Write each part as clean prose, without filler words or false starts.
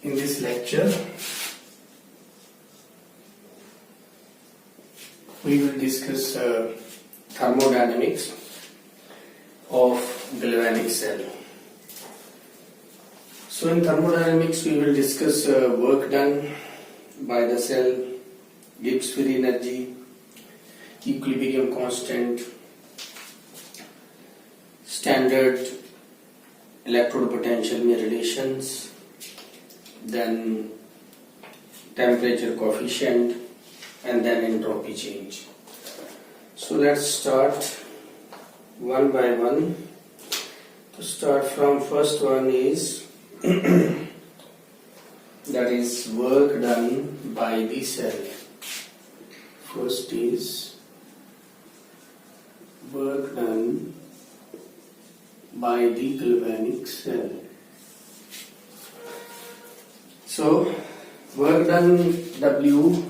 In this lecture, we will discuss thermodynamics of galvanic cell. So in thermodynamics, we will discuss work done by the cell, Gibbs free energy, equilibrium constant, standard electrode potential relations, then temperature coefficient, and then entropy change. So let's start one by one. To start from, first one is that is work done by the cell. First is work done by the galvanic cell. So work done W,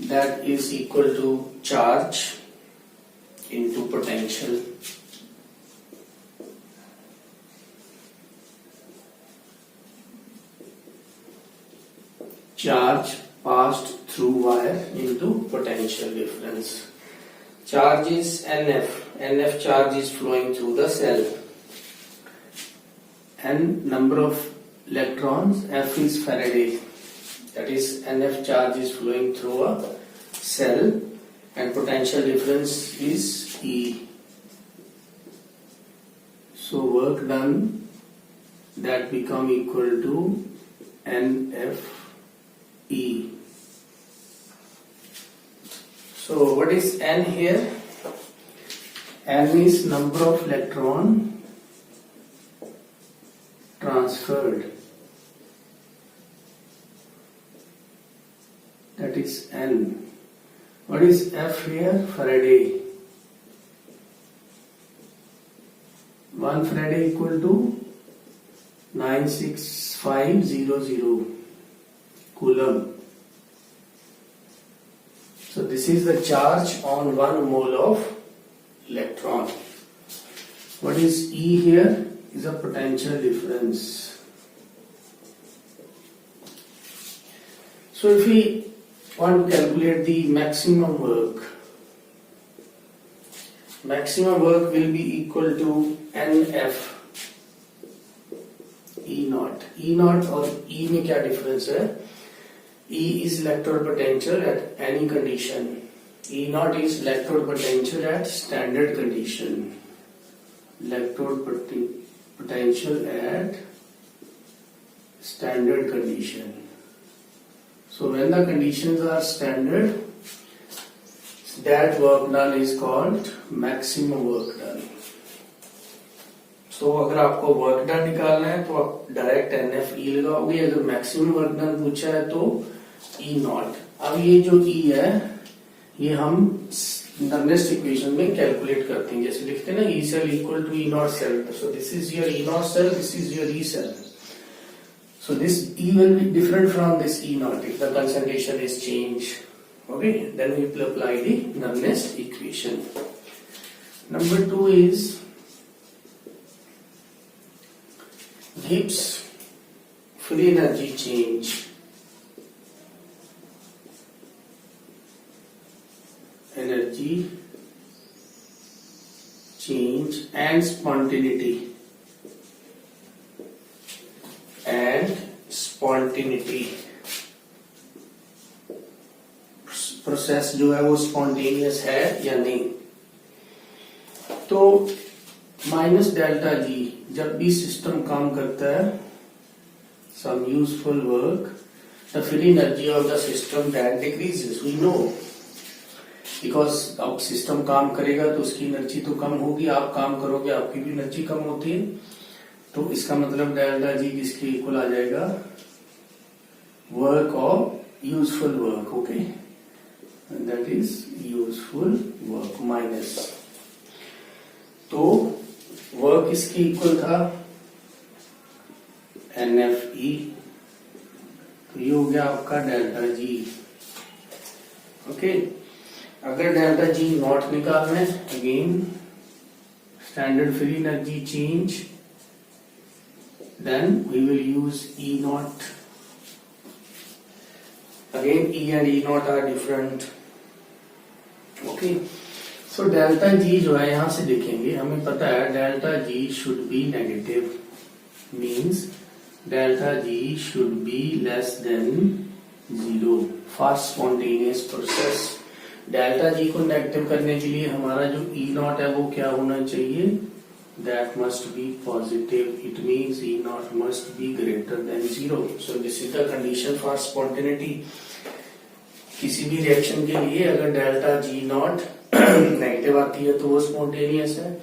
that is equal to charge into potential. Charge passed through wire into potential difference. Charge is NF. NF charge is flowing through the cell. N number of electrons, F is Faraday. That is NF charge is flowing through a cell, and potential difference is E. So work done, that become equal to NFE. So what is N here? N is number of electron transferred. That is N. What is F here? Faraday. 1 Faraday equal to 96500 Coulomb. So this is the charge on 1 mole of electron. What is E here? Is a potential difference. So if we want to calculate the maximum work will be equal to NF E naught. E naught और E में क्या difference है? E is electrode potential at any condition. E naught is electrode potential at standard condition. Electrode potential at standard condition. So when the conditions are standard, that work done is called maximum work done. So अगर आपको work done निकालना है तो आप direct NF E लगाओगे. अगर maximum work done पूछा है तो E नॉट. अब ये जो E है ये हम नेक्स्ट इक्वेशन में कैलकुलेट करते हैं. जैसे लिखते हैं ना, E cell equal to E naught cell. So this is your E naught cell, this is your E cell. So this E will be different from this E naught if the concentration is changed. Okay, then we will apply the next equation. Number 2 is Gibbs free energy change. Energy change and spontaneity. Process जो है वो spontaneous है या नहीं. तो minus delta G, जब भी system काम करता है, some useful work, the free energy of the system that decreases. We know, because अब सिस्टम काम करेगा तो उसकी एनर्जी तो कम होगी. आप काम करोगे, आपकी भी एनर्जी कम होती है. तो इसका मतलब डेल्टा जी किसके इक्वल आ जाएगा? Work of useful work. Okay, that is useful work minus. तो वर्क इसके इक्वल था NFE. तो ये हो गया आपका डेल्टा जी. ओके, अगर डेल्टा जी नॉट निकालना है, again standard free energy change then we will use E naught. Again, E and E naught are different. Okay. So delta G जो है यहां से देखेंगे, हमें पता है delta G should be negative, means delta G should be less than 0 for spontaneous process. Delta G को negative करने के लिए हमारा जो E naught है वो क्या होना चाहिए? That must be positive. It means E naught must be greater than 0. So this is the condition for spontaneity. किसी भी रिएक्शन के लिए अगर डेल्टा G naught नेगेटिव आती है तो वो स्पॉन्टेनियस है,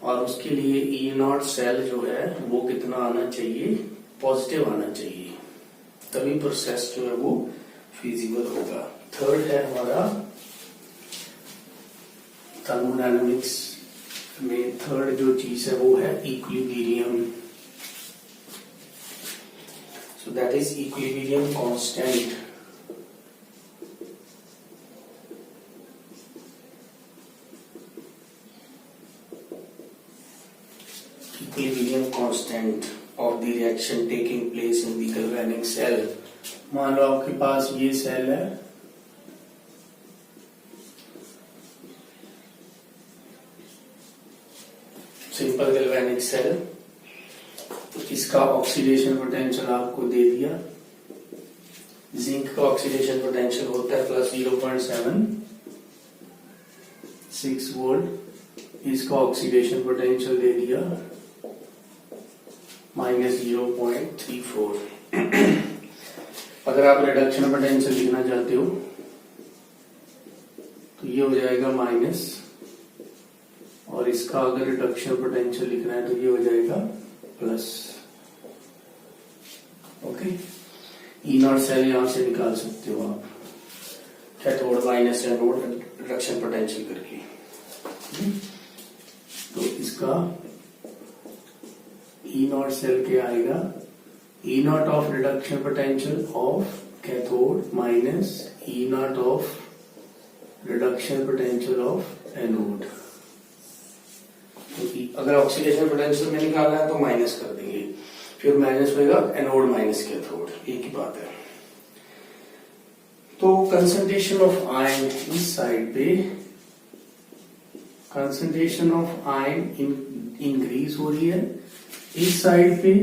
और उसके लिए E naught सेल जो है वो कितना आना चाहिए? पॉजिटिव आना चाहिए, तभी प्रोसेस जो है वो फिजिबल होगा. थर्ड है हमारा थर्मोडायनामिक्स में थर्ड जो चीज है वो है equilibrium. So that is equilibrium constant. Equilibrium constant of the reaction taking place in the galvanic cell. मान लो आपके पास ये सेल है, सिंपल गैल्वेनिक सेल. तो इसका ऑक्सीडेशन पोटेंशियल आपको दे दिया. जिंक का ऑक्सीडेशन पोटेंशियल होता है प्लस 0.76 वोल्ट. इसका ऑक्सीडेशन पोटेंशियल दे दिया माइनस 0.34. अगर आप रिडक्शन पोटेंशियल लिखना चाहते हो तो ये हो जाएगा माइनस, और इसका अगर रिडक्शन पोटेंशियल लिखना है तो ये हो जाएगा plus. Okay. E naught cell यहां से निकाल सकते हो आप, cathode minus anode reduction potential करके. तो इसका ई नॉट सेल क्या आएगा? E naught of reduction potential of cathode minus E naught of reduction potential of anode. अगर ऑक्सीडेशन पोटेंशियल में निकालना है तो माइनस कर देंगे, फिर माइनस होगा एनोड माइनस कैथोड, एक ही बात है. तो कंसंट्रेशन ऑफ आयन इस साइड पे, कंसंट्रेशन ऑफ आयन इंक्रीज हो रही है. इस साइड पे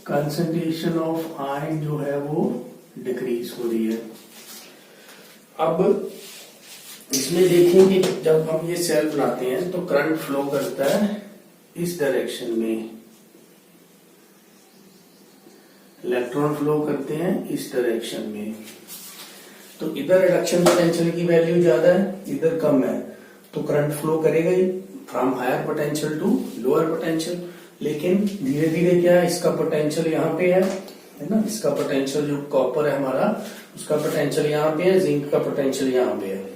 कंसंट्रेशन ऑफ आयन जो है वो डिक्रीज हो रही है. अब इसमें देखेंगे जब हम ये सेल बनाते हैं तो करंट फ्लो करता है इस डायरेक्शन में, इलेक्ट्रॉन फ्लो करते हैं इस डायरेक्शन में. तो इधर रिडक्शन पोटेंशियल की वैल्यू ज्यादा है, इधर कम है, तो करंट फ्लो करेगा ही from higher potential to lower potential. लेकिन धीरे धीरे क्या है, इसका पोटेंशियल यहाँ पे है ना, इसका पोटेंशियल जो कॉपर है हमारा उसका पोटेंशियल यहाँ पे है, जिंक का पोटेंशियल यहाँ पे है.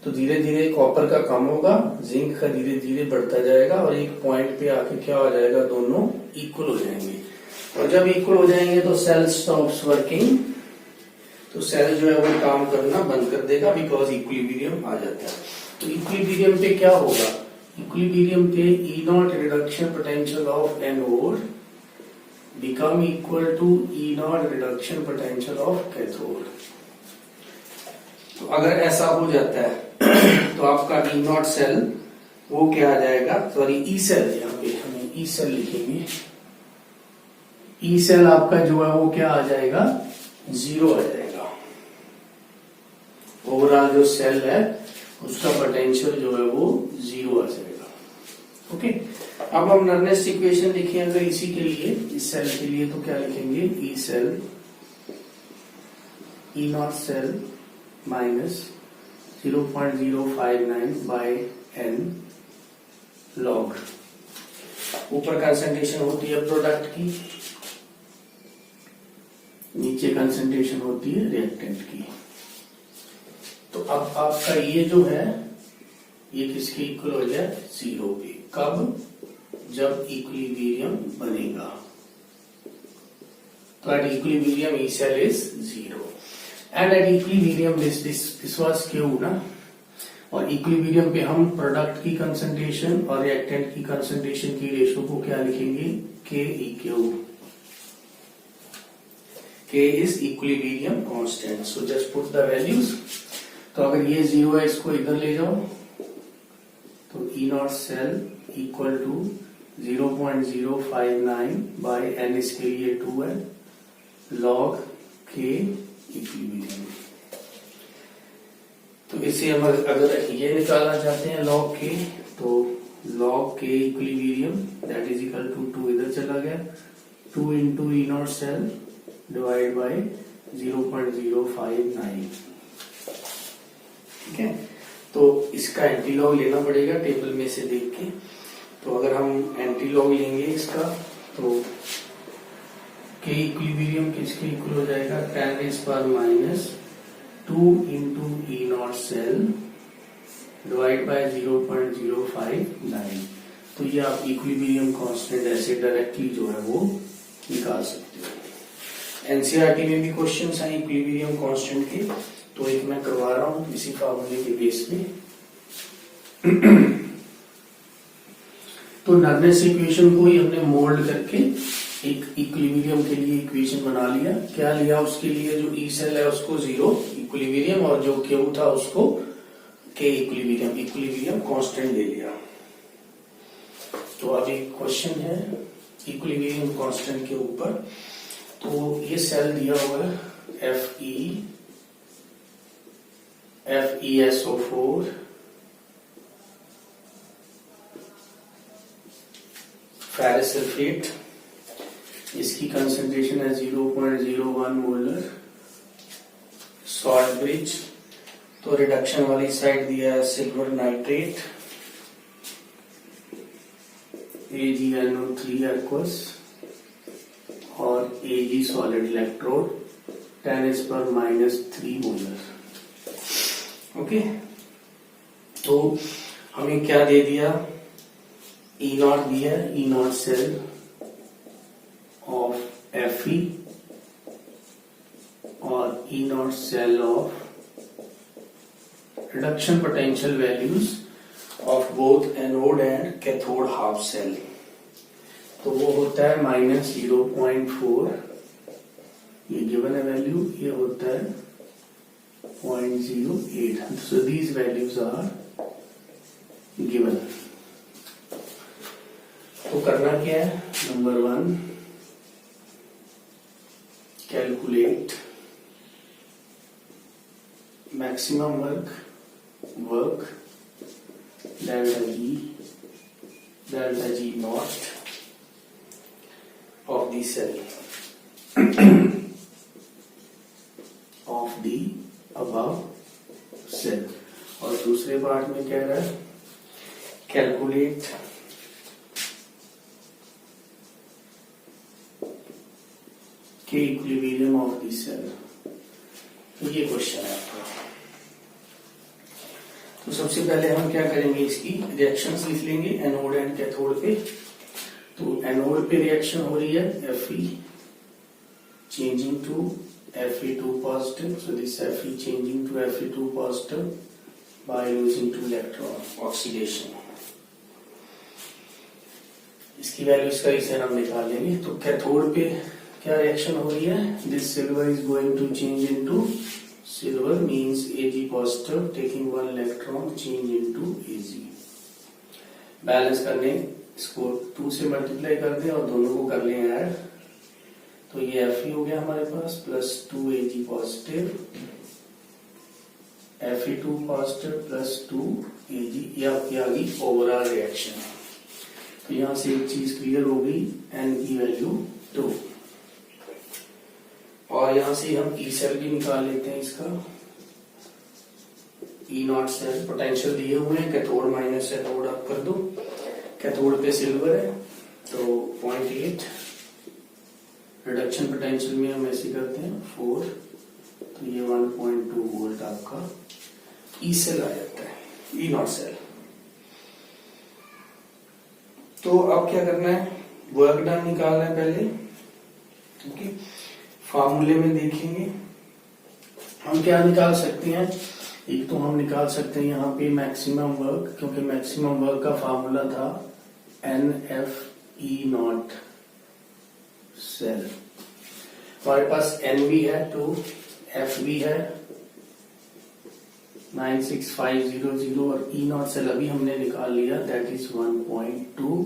तो धीरे धीरे कॉपर का कम होगा, जिंक का धीरे धीरे बढ़ता जाएगा, और एक पॉइंट पे आके क्या हो जाएगा, दोनों इक्वल हो जाएंगे. और जब इक्वल हो जाएंगे तो सेल स्टॉप्स वर्किंग. तो सेल जो है वो काम करना बंद कर देगा, बिकॉज इक्विलिब्रियम आ जाता है. तो इक्विलिब्रियम पे क्या होगा? इक्विलिब्रियम पे E naught reduction potential of anode become equal to E naught reduction potential of cathode. तो अगर ऐसा हो जाता है तो आपका ई नॉट सेल वो क्या आ जाएगा, सॉरी ई सेल, यहाँ पे हमें ई सेल लिखेंगे. ई सेल आपका जो है वो क्या आ जाएगा, 0 आ जाएगा. ओवरऑल जो सेल है उसका पोटेंशियल जो है वो 0 आ जाएगा. ओके. अब हम नर्नेस्ट इक्वेशन लिखें अगर इसी के लिए, इस सेल के लिए, तो क्या लिखेंगे, E cell, E naught cell minus 0.059 by n log. ऊपर कंसंट्रेशन होती है प्रोडक्ट की, नीचे कंसंट्रेशन होती है रिएक्टेंट की. तो अब आपका ये जो है ये किसके इक्वल हो जाए, 0 पे. कब? जब इक्विलिब्रियम बनेगा. तो at equilibrium E cell is 0 and at equilibrium this was Q ना. और इक्विलिब्रियम पे हम प्रोडक्ट की कंसंट्रेशन और रिएक्टेंट की कंसंट्रेशन की रेशो को क्या लिखेंगे, के E Q. K is equilibrium constant. So just put the values. तो अगर ये 0 है, इसको इधर ले जाओ, तो E naught cell equal to 0.059 by n, इसके लिए 2 है, log K इक्विलिब्रियम। तो इसे हम अगर ये निकालना चाहते हैं log K, तो log K equilibrium that is equal to 2 इधर चला गया, 2 into E naught cell divide by 0.059। ठीक है, तो इसका एंटी लॉग लेना पड़ेगा टेबल में से देख के। तो अगर हम एंटी लॉग लेंगे इसका, तो के इक्विलिब्रियम किसके इक्वल हो जाएगा, 10⁻⁻2 into E naught cell divide by 0.059। तो ये आप इक्विलिब्रियम कांस्टेंट ऐसे डायरेक्टली जो है वो निकाल सकते हो। एनसीईआरटी में भी क्वेश्चंस हैं इक्विलिब्रियम कांस्टेंट के, तो एक मैं करवा रहा हूं इसी फॉर्मूले के बेस पे। तो नर्नेस इक्वेशन को ही हमने मोल्ड करके एक इक्विलिब्रियम के लिए इक्वेशन बना लिया। क्या लिया उसके लिए, जो ई सेल है उसको 0 इक्विलिब्रियम, और जो क्यू था उसको के इक्विलिब्रियम कांस्टेंट ले लिया। तो अब एक क्वेश्चन है इक्विलिब्रियम कांस्टेंट के ऊपर। तो ये सेल दिया हुआ है FeSO4 फेरस सल्फेट, इसकी कंसंट्रेशन है 0.01 मोलर। सॉल्ट ब्रिज, तो रिडक्शन वाली साइड दिया है सिल्वर नाइट्रेट, AgNO3 एक्वस और Ag solid electrode 10⁻³ molar. Okay, तो हमें क्या दे दिया, ई नॉट दिया, E naught cell of Fe और E naught cell of reduction potential values of both anode and cathode half cell. तो वो होता है -0.4, ये गिवन है वैल्यू, ये होता है 0.08। So these values are given. तो करना क्या है, number 1, calculate maximum work delta G naught of the cell of the above cell। और दूसरे पार्ट में क्या रहा है, कैलकुलेट के इक्विलिब्रियम ऑफ द सेल। तो ये क्वेश्चन है आपका। तो सबसे पहले हम क्या करेंगे, इसकी रिएक्शंस लिख लेंगे एनोड एंड कैथोड पे। तो एनोड पे रिएक्शन हो रही है Fe changing to Fe2 positive, so this Fe changing to Fe2 positive by losing 2 electron, oxidation. इसकी वैल्यूज का इसे हम निकाल लेंगे। तो कैथोड पे क्या रिएक्शन हो रही है, this silver is going to change into silver means Ag positive taking 1 electron change into Ag। Balance करने इसको 2 से मल्टीप्लाई कर दें और दोनों को कर लें ऐड, तो ये Fe हो गया हमारे पास plus 2 Ag positive, Fe2 positive plus 2 Ag, ये आपकी आ गई ओवरऑल रिएक्शन। तो यहां से एक चीज क्लियर हो गई, n की वैल्यू 2। और यहां से हम ई सेल भी निकाल लेते हैं इसका। ई नॉट सेल पोटेंशियल दिए हुए हैं, कैथोड माइनस एनोड आप कर दो। कैथोड पे सिल्वर है तो 0.8, रिडक्शन पोटेंशियल में हम ऐसे करते हैं 4, तो ये 1.2 वोल्ट आपका ई सेल आ जाता है, ई नॉट सेल। तो अब क्या करना है, वर्क डन निकालना है पहले। ओके, फॉर्मूले में देखेंगे हम क्या निकाल सकते हैं। एक तो हम निकाल सकते हैं यहाँ पे मैक्सिमम वर्क, क्योंकि मैक्सिमम वर्क का फॉर्मूला था NFE नॉट सेल। हमारे पास N भी है 2, F भी है 96500 और E नॉट सेल अभी हमने निकाल लिया, दैट इज 1.2।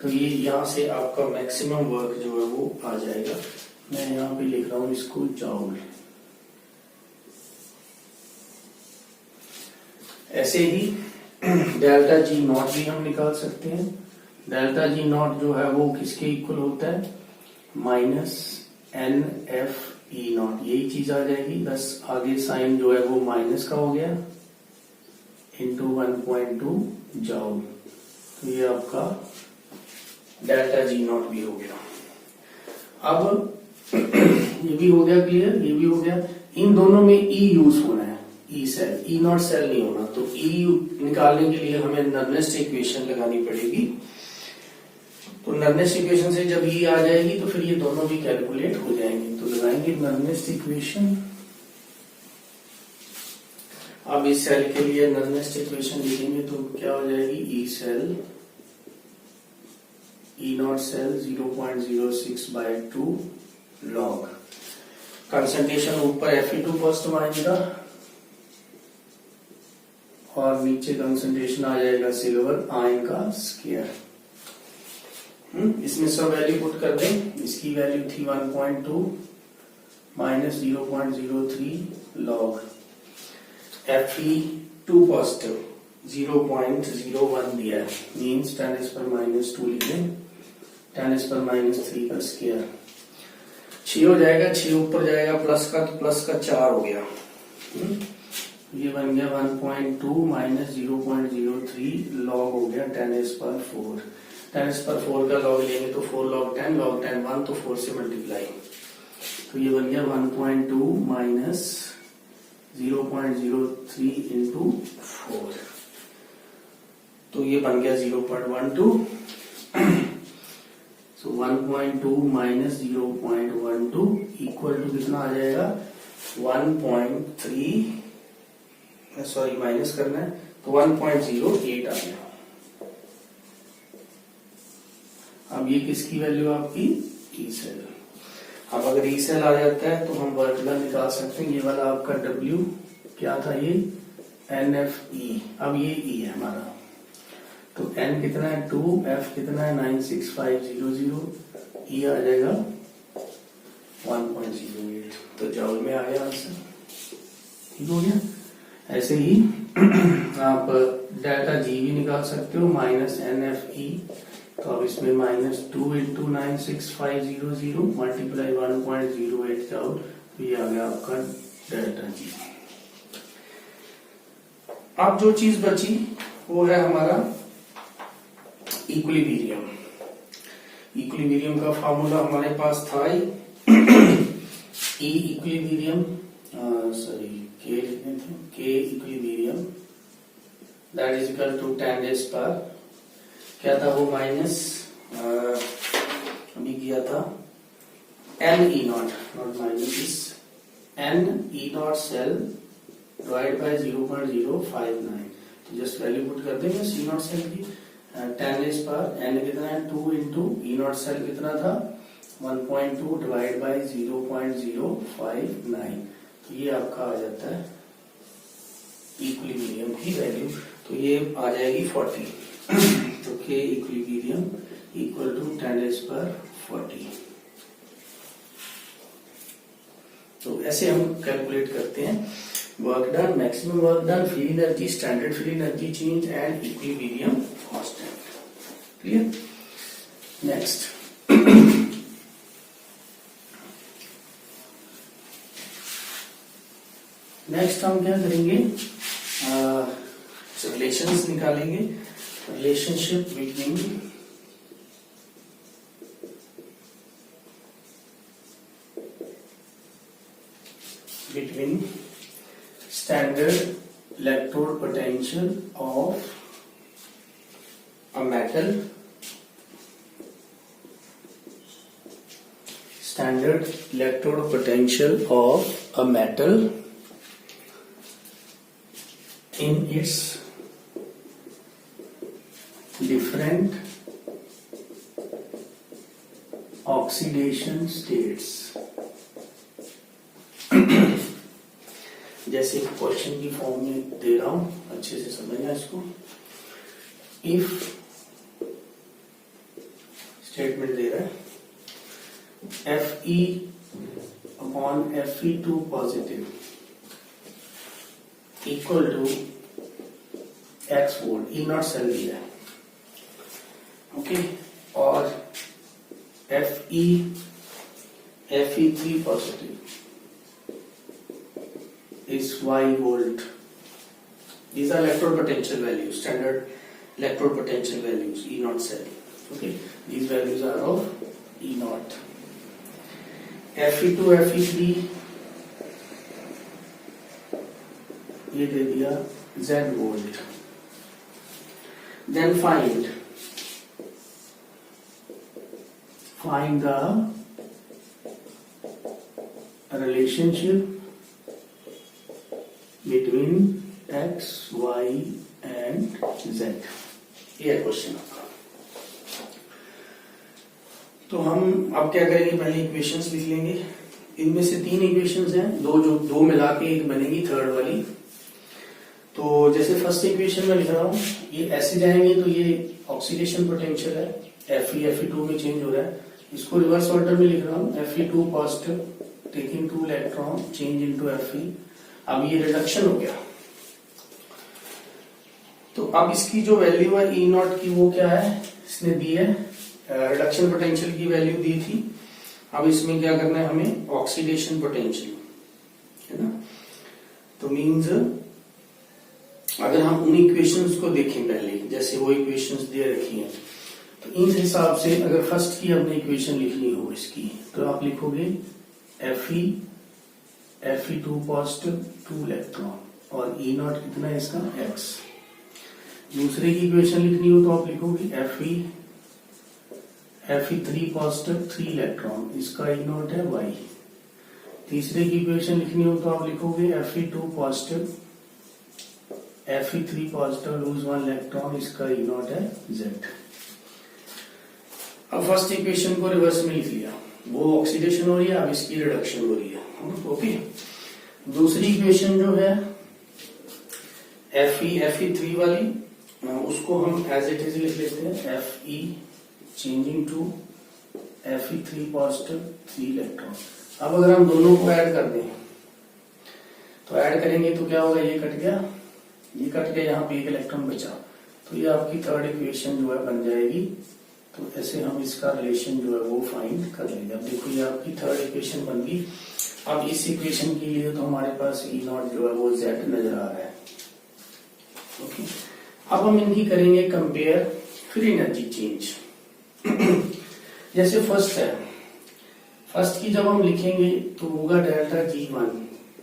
तो ये यहाँ से आपका मैक्सिमम वर्क जो है वो आ जाएगा। मैं यहाँ पे लिख रहा हूँ इसको जॉउल। ऐसे ही डेल्टा जी नॉट भी हम निकाल सकते हैं। डेल्टा जी नॉट जो है वो किसके इक्वल होता है, minus N F E naught, यही चीज आ जाएगी, बस आगे साइन जो है वो माइनस का हो गया इंटू 1.2 जॉउल। तो ये आपका डेल्टा जी नॉट भी हो गया। अब ये भी हो गया क्लियर, ये भी हो गया। इन दोनों में ई यूज होना है, E cell, E naught cell नहीं होना। तो ई निकालने के लिए हमें नर्नेस्ट इक्वेशन लगानी पड़ेगी। तो नर्नेस्ट इक्वेशन से जब ई आ जाएगी तो फिर ये दोनों भी कैलकुलेट हो जाएंगे। तो लगाएंगे नर्नेस्ट इक्वेशन। अब इस सेल के लिए नर्नेस्ट इक्वेशन लिखेंगे तो क्या हो जाएगी, E cell E naught cell 0.06/2 log. Concentration ऊपर Fe2 फर्स्ट में आएगा और नीचे कंसंट्रेशन आ जाएगा सिल्वर आयन का स्क्वायर। इसमें सब वैल्यू पुट कर दें। इसकी वैल्यू थी 1.2 माइनस 0.03 लॉग। Fe2 पॉजिटिव 0.01 दिया है, मीन्स 10⁻⁻² लिख दें, 10⁻³ का स्क्वायर। 6 हो जाएगा, 6 ऊपर जाएगा प्लस का, तो प्लस का 4 हो गया। ये बन गया 1.2 माइनस 0.03 लॉग हो गया 10⁻⁴। 10⁻⁴ का लॉग लेंगे तो 4 log 10, log 10 1, तो 4 से मल्टीप्लाई। तो ये बन गया 1.2 माइनस 0.03 इंटू 4, तो ये बन गया 0.12। सो 1.2 माइनस 0.12 इक्वल टू कितना आ जाएगा, 1.3, सॉरी माइनस करना है, तो 1.08 आ गया। अब ये किसकी वैल्यू आपकी, ई सेल। अब अगर ई सेल आ जाता है तो हम वर्क डन निकाल सकते हैं। ये वाला आपका W क्या था, ये NFE। अब ये E है हमारा, तो N कितना है 2, F कितना है 96500, E आ जाएगा 1.08। तो जॉउल में आ गया आंसर, ठीक हो गया। ऐसे ही आप डेल्टा जी भी निकाल सकते हो, माइनस NFE। तो अब इसमें -2 इंटू 96500 मल्टीप्लाई 1.08 जॉउल, तो ये आ गया आपका डेल्टा जी। अब जो चीज बची वो है हमारा इक्विलिब्रियम। इक्विलिब्रियम का फॉर्मूला हमारे पास था ही, ई इक्विलिब्रियम, सॉरी के लिखने थे, K equilibrium that is equal to 10 पर क्या था वो, माइनस अभी किया था n E naught, naught minus, n E naught cell divide by 0.059। तो जस्ट वैल्यू पुट कर देंगे सी नॉट सेल की। 10 पर एन कितना है 2 इंटू ई नॉट सेल कितना था 1.2 डिवाइड बाय 0.059। तो ये आपका आ जाता है इक्विलिब्रियम की वैल्यू। तो ये आ जाएगी 40। तो के इक्विलिब्रियम इक्वल टू 10⁻40। तो ऐसे हम कैलकुलेट करते हैं work done, maximum work done, free energy, standard free energy change and equilibrium constant. Clear. Next next हम क्या करेंगे, रिलेशंस निकालेंगे। Relationship between standard electrode potential of a metal, standard electrode potential of a metal in its different oxidation states. ऐसे question की form में दे रहा हूं, अच्छे से समझना इसको। इफ स्टेटमेंट दे रहा है Fe upon Fe2 positive equal to x volt, E naught cell दिया है, ओके। और Fe3 positive is y volt. These are electrode potential values, standard electrode potential values, E naught cell. Okay, these values are of E naught. Fe2, Fe3 ये दे दिया Z volt. Then find the relationship between x, y and z। ये question आपका। तो हम अब क्या करेंगे, पहले इक्वेशंस लिख लेंगे। इनमें से 3 इक्वेशंस हैं, दो मिला के एक बनेगी थर्ड वाली। तो जैसे फर्स्ट इक्वेशन में लिख रहा हूं, ये ऐसे जाएंगे तो ये ऑक्सीडेशन पोटेंशियल है, Fe2 में चेंज हो रहा है। इसको रिवर्स ऑर्डर में लिख रहा हूं, Fe2 positive taking 2 electron change into Fe। अब ये रिडक्शन हो गया। तो अब इसकी जो वैल्यू है E नॉट की, वो क्या है, इसने दी है, रिडक्शन पोटेंशियल की वैल्यू दी थी। अब इसमें क्या करना है हमें, ऑक्सीडेशन पोटेंशियल, है ना। तो मींस अगर हम उन इक्वेशंस को देखें पहले, जैसे वो इक्वेशंस दे रखी हैं, तो इन हिसाब से अगर फर्स्ट की अपनी इक्वेशन लिखनी हो इसकी, तो आप लिखोगे Fe2 पॉजिटिव 2 इलेक्ट्रॉन और E नॉट कितना है इसका x। दूसरे की इक्वेशन लिखनी हो तो आप लिखोगे Fe3 पॉजिटिव 3 इलेक्ट्रॉन, इसका E नॉट है y। तीसरे की इक्वेशन लिखनी हो तो आप लिखोगे Fe2 positive Fe3 positive lose 1 electron, इसका E नॉट है z। अब फर्स्ट इक्वेशन को रिवर्स में लिख लिया, वो ऑक्सीडेशन हो रही है, अब इसकी रिडक्शन हो रही है, ओके। दूसरी इक्वेशन जो है Fe3 वाली, उसको हम एज इट इज लिख लेते हैं, Fe changing to Fe3 positive 3 electron. अब अगर हम दोनों को ऐड कर दें, तो ऐड करेंगे तो क्या होगा, ये कट गया, ये कट गया, यहाँ पे 1 इलेक्ट्रॉन बचा, तो ये आपकी थर्ड इक्वेशन जो है बन जाएगी। तो ऐसे हम इसका रिलेशन जो है वो फाइंड कर लेंगे। अब देखो ये आपकी थर्ड इक्वेशन बन गई। अब इस इक्वेशन के लिए तो हमारे पास E नॉट जो है वो Z नजर आ रहा है, ओके। अब हम इनकी करेंगे कंपेयर, फिर एनर्जी चेंज। जैसे फर्स्ट है, फर्स्ट की जब हम लिखेंगे तो होगा डेल्टा G1,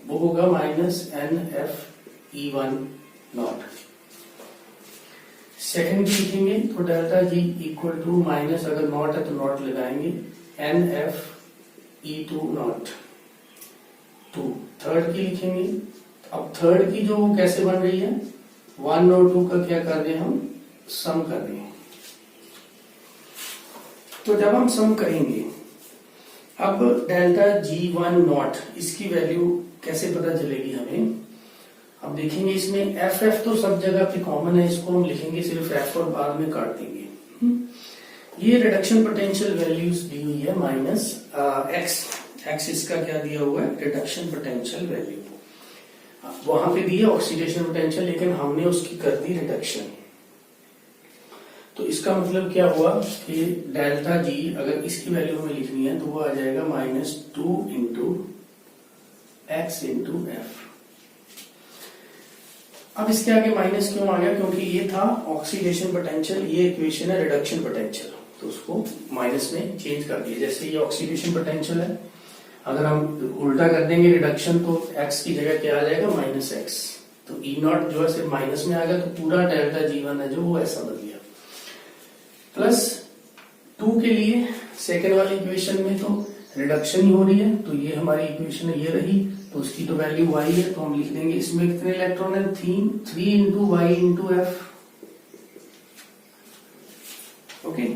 वो होगा माइनस NFE1 नॉट। सेकंड की लिखेंगे तो delta G equal to minus, अगर नॉट है तो नॉट लगाएंगे, NFE2 नॉट 2। थर्ड की लिखेंगे, अब थर्ड की जो कैसे बन रही है, 1 और 2 का क्या कर रहे हैं हम, सम कर रहे हैं। तो जब हम सम करेंगे, अब डेल्टा G1 नॉट, इसकी वैल्यू कैसे पता चलेगी हमें। अब देखेंगे इसमें FF तो सब जगह पे कॉमन है, इसको हम लिखेंगे सिर्फ F और बाद में काट देंगे। ये रिडक्शन पोटेंशियल वैल्यूज दी हुई है माइनस x इसका क्या दिया हुआ है, रिडक्शन पोटेंशियल वैल्यू। वहां पे दी है ऑक्सीडेशन पोटेंशियल, लेकिन हमने उसकी कर दी रिडक्शन। तो इसका मतलब क्या हुआ कि डेल्टा G अगर इसकी वैल्यू हमें लिखनी है तो वो आ जाएगा -2 इंटू x इंटू F। अब इसके आगे माइनस क्यों आ गया, क्योंकि ये था ऑक्सीडेशन पोटेंशियल, ये इक्वेशन है रिडक्शन पोटेंशियल, तो उसको माइनस में चेंज कर दिया। जैसे ये ऑक्सीडेशन पोटेंशियल है, अगर हम उल्टा कर देंगे रिडक्शन, तो x की जगह क्या आ जाएगा, -x। तो E नॉट जो है सिर्फ माइनस में आ गया, तो पूरा डेल्टा G1 है जो वो ऐसा बन गया। प्लस 2 के लिए सेकेंड वाली इक्वेशन में तो रिडक्शन ही हो रही है, तो ये हमारी इक्वेशन है, ये रही, तो उसकी तो वैल्यू y है, तो हम लिख देंगे इसमें कितने इलेक्ट्रॉन है, 3 into Y into F, okay.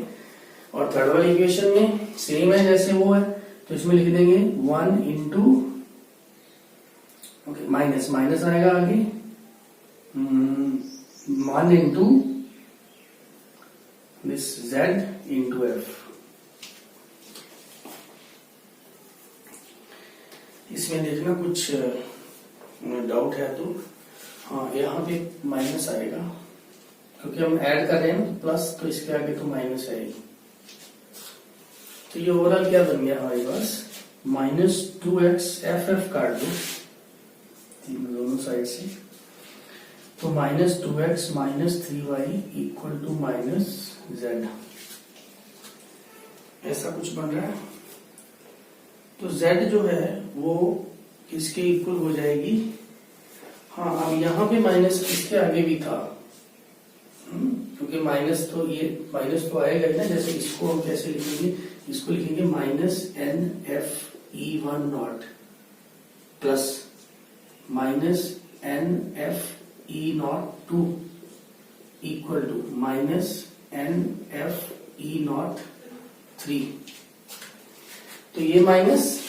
और थर्ड वाली इक्वेशन में सेम है जैसे वो है, तो इसमें लिख देंगे 1 इंटू ओके, माइनस माइनस आएगा आगे 1 into this z into F. इसमें देखना कुछ डाउट है तो हाँ, यहाँ पे माइनस आएगा क्योंकि हम ऐड कर रहे हैं प्लस, तो इसके आगे तो माइनस आएगी। तो ये ओवरऑल क्या बन गया हमारे पास, -2x एफ काट दो दोनों साइड से, तो -2x -3y equal to -z, ऐसा कुछ बन रहा है। तो z जो है वो किसके इक्वल हो जाएगी, हाँ अब यहाँ पे माइनस इसके आगे भी था, क्योंकि माइनस तो ये माइनस तो आएगा ही ना। जैसे इसको हम कैसे लिखेंगे, इसको लिखेंगे -NFE1 plus -NFE2 equal to -NFE3। तो ये माइनस,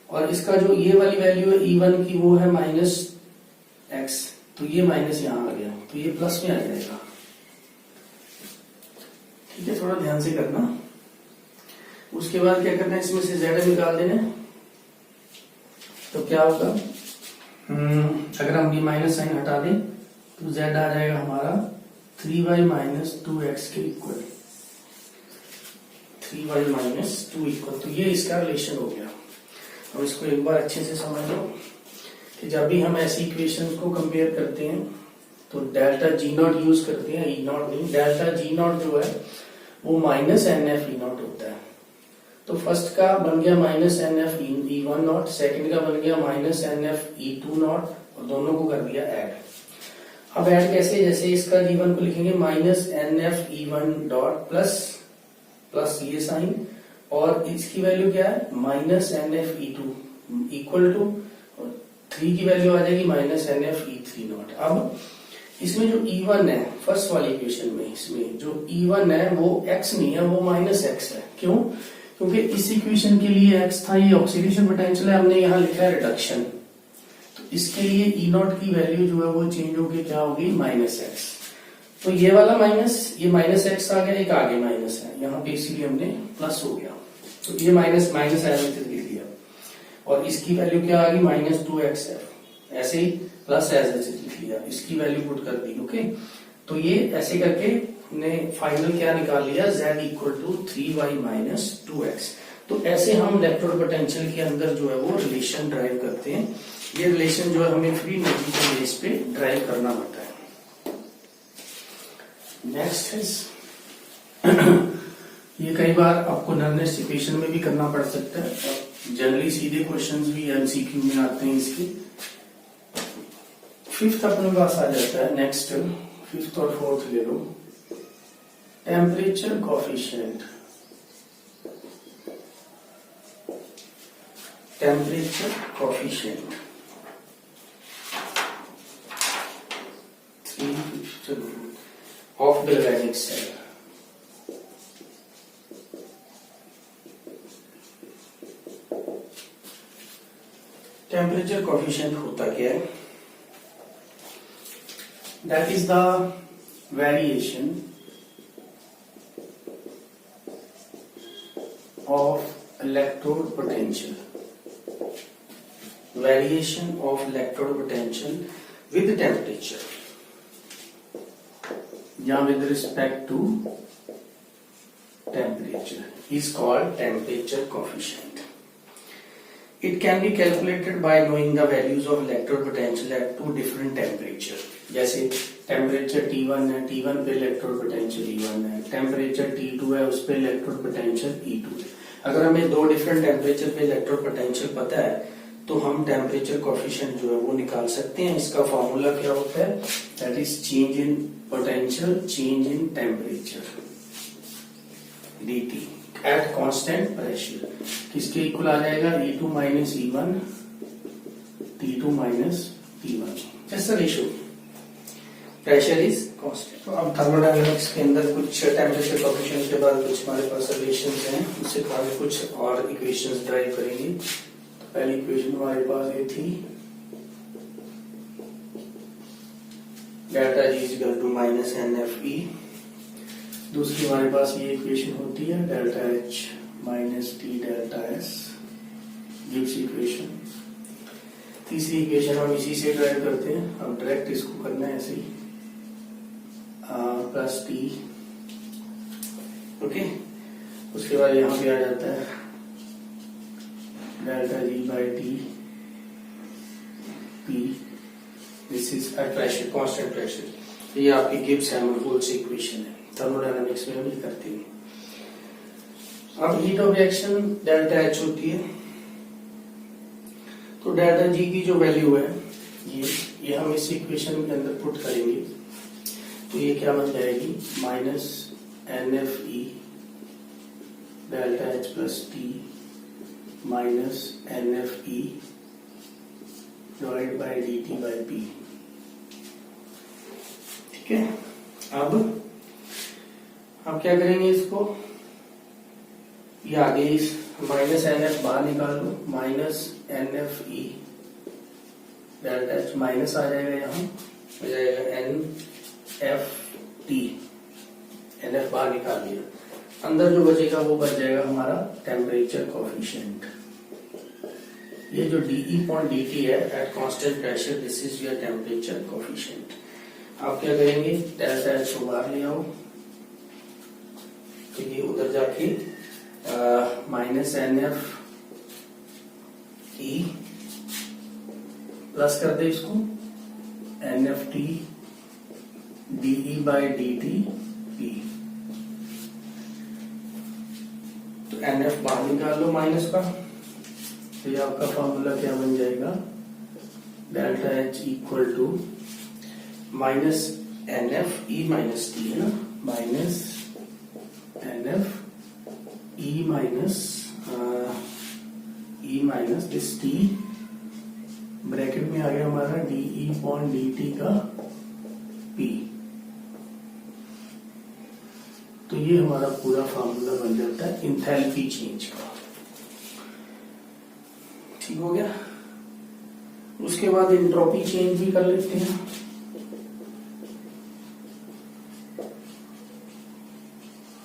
और इसका जो ये वाली वैल्यू है E1 की वो है -x, तो ये माइनस यहां आ गया, तो ये प्लस में आ जाएगा। ठीक है, थोड़ा ध्यान से करना। उसके बाद क्या करना है, इसमें से z निकाल देना। तो क्या होगा, अगर हम ये माइनस साइन हटा दें तो z आ जाएगा हमारा 3y -2x के इक्वल, 3y -2 इक्वल। तो ये इसका रिलेशन हो गया। अब इसको एक बार अच्छे से समझ लो कि जब भी हम ऐसी इक्वेशंस को कंपेयर करते हैं तो डेल्टा G0 यूज करते हैं, E0 नहीं। डेल्टा G0 जो है वो -NFE0 होता है। तो फर्स्ट का बन गया -NFE1, सेकंड का बन गया -NFE2, और दोनों को कर दिया ऐड। अब ऐड कैसे, जैसे इसका G1 को लिखेंगे -NFE1 प्लस ये साइन, और इसकी वैल्यू क्या है -NFE2 इक्वल टू 3 की वैल्यू आ जाएगी -NFE3। अब इसमें जो E1 है फर्स्ट वाली इक्वेशन में, इसमें जो E1 है वो x नहीं है, वो -x है। क्यों, क्योंकि इस इक्वेशन के लिए x था, ये ऑक्सीडेशन पोटेंशियल है, हमने यहाँ लिखा है रिडक्शन। तो इसके लिए E0 की वैल्यू जो है वो चेंज होगी, क्या होगी -x। तो ये वाला माइनस, ये -x आ गया, एक आगे माइनस है यहाँ पे, इसीलिए हमने प्लस हो गया। तो ये माइनस लिख दिया, और इसकी वैल्यू क्या आ गई -2xf, ऐसे ही प्लस एज लिख लिया, इसकी वैल्यू पुट कर दी। ओके, तो ये ऐसे करके हमने फाइनल क्या निकाल लिया, z equal to 3y -2x। तो ऐसे हम इलेक्ट्रोड पोटेंशियल के अंदर जो है वो रिलेशन ड्राइव करते हैं। ये रिलेशन जो है हमें फ्री एनर्जी के बेस पे ड्राइव करना होता है। नेक्स्ट इज ये कई बार आपको नर्नेस्ट इक्वेशन में भी करना पड़ सकता है, और जनरली सीधे क्वेश्चंस भी एमसीक्यू में आते हैं इसके। फिफ्थ अपने पास आ जाता है। नेक्स्ट फिफ्थ और फोर्थ ले लो, temperature coefficient. Temperature coefficient of galvanic cell. Temperature coefficient होता क्या है, that is the variation of electrode potential, variation of electrode potential with temperature या with respect to temperature is called temperature coefficient. It can be calculated by knowing the values of electrode potential at two different temperature. जैसे temperature T1 है, T1 पे electrode potential E1 है, temperature T2 है, उस पे electrode potential E2 है। अगर हमें दो डिफरेंट टेम्परेचर पे इलेक्ट्रोड पोटेंशियल पता है तो हम टेम्परेचर कोफिशिएंट जो है वो निकाल सकते हैं। इसका फॉर्मूला क्या होता है, that is change in potential change in temperature dt at constant pressure. किसके इक्वल आ जाएगा, E2 minus E1 T2 minus T1, जैसा रेशियो, प्रेशर इज कांस्टेंट। तो अब थर्मोडायनामिक्स के अंदर कुछ टेम्परेचर कोफिशिएंट के बाद कुछ हमारे पास रिलेशंस हैं, उससे आगे कुछ और इक्वेशंस ड्राइव करेंगे। पहली इक्वेशन हमारे पास ये थी delta G is equal to minus N F E. दूसरी हमारे पास ये इक्वेशन होती है delta H minus T delta S gives equation. तीसरी इक्वेशन हम इसी से ड्राइव करते हैं, अब डायरेक्ट इसको करना है ऐसे ही प्लस टी। ओके, उसके बाद यहाँ पे आ जाता है delta G by T P, this is at pressure, constant pressure. ये आपकी गिब्स हैमर-होल्ट्ज इक्वेशन है, थर्मोडायनामिक्स में भी करते हैं। अब heat of reaction delta H होती है, तो डेल्टा जी की जो वैल्यू है ये हम इस इक्वेशन के अंदर पुट करेंगे, तो ये क्या बन जाएगी minus N F E delta H plus T minus N F E divide by D T by P. ठीक है, अब क्या करेंगे इसको, ये आगे इस माइनस एन एफ बाहर निकाल लो, minus N F E delta H minus आ जाएगा, यहाँ हो जाएगा N F T, N F बाहर निकाल दिया, अंदर जो बचेगा वो बच जाएगा हमारा टेम्परेचर कोफिशिएंट। ये जो डीई पॉइंट डी टी है at constant pressure, this is your temperature coefficient. आप क्या करेंगे, डेल्टा एच को बाहर ले आओ, तो ये उधर जाके minus N F E plus कर दे इसको n F T DE by D T P, तो एन एफ बाहर निकाल लो माइनस का, तो ये आपका फॉर्मूला क्या बन जाएगा, delta H equal to minus N F E minus T है ना, minus N F E minus this T, bracket में आ गया हमारा डीई पॉइंट डी टी का पी। तो ये हमारा पूरा फार्मूला बन जाता है इंथैल्पी चेंज का। ठीक हो गया, उसके बाद एंट्रोपी चेंज भी कर लेते हैं।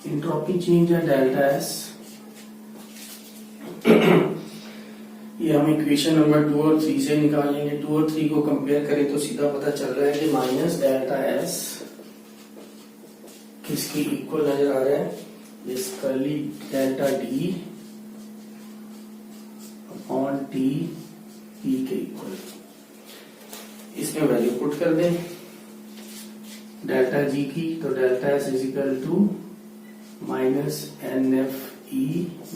एंट्रोपी चेंज है डेल्टा एस, ये हम इक्वेशन नंबर 2 और 3 से निकालेंगे। 2 और 3 को कंपेयर करें तो सीधा पता चल रहा है कि माइनस डेल्टा एस किसकी इक्वल नजर आ रहा है, basically delta D upon T P के इक्वल। इसमें वैल्यू पुट कर दें डेल्टा जी की, तो delta S is equal to minus N F E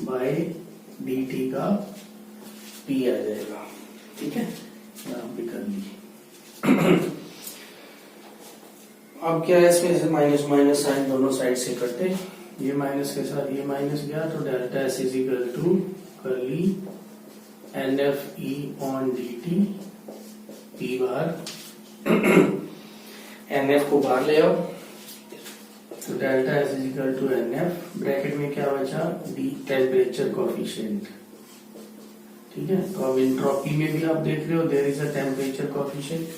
by D T का पी आ जाएगा। ठीक है, यहां पे कर लीजिए। अब क्या है, इसमें से माइनस माइनस साइन दोनों साइड से कटते, ये माइनस के साथ ये माइनस गया, तो delta S is equal to curly N F E on D T P bar N F को बाहर ले आओ, तो delta S is equal to N F, bracket में क्या बचा डी टेम्परेचर कोफिशिएंट। ठीक है, तो अब एंट्रोपी में भी आप देख रहे हो there is a temperature coefficient,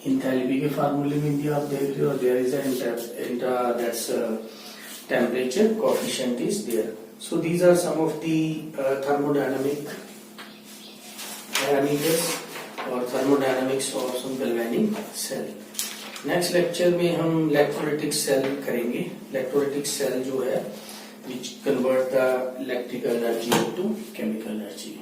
enthalpy के फार्मूले में भी आप देख रहे हो there is that's temperature coefficient is there. So these are some of the thermodynamic parameters और thermodynamics of some galvanic cell. Next lecture में हम इलेक्ट्रोलाइटिक सेल करेंगे। इलेक्ट्रोलाइटिक सेल जो है which convert the electrical energy into chemical energy.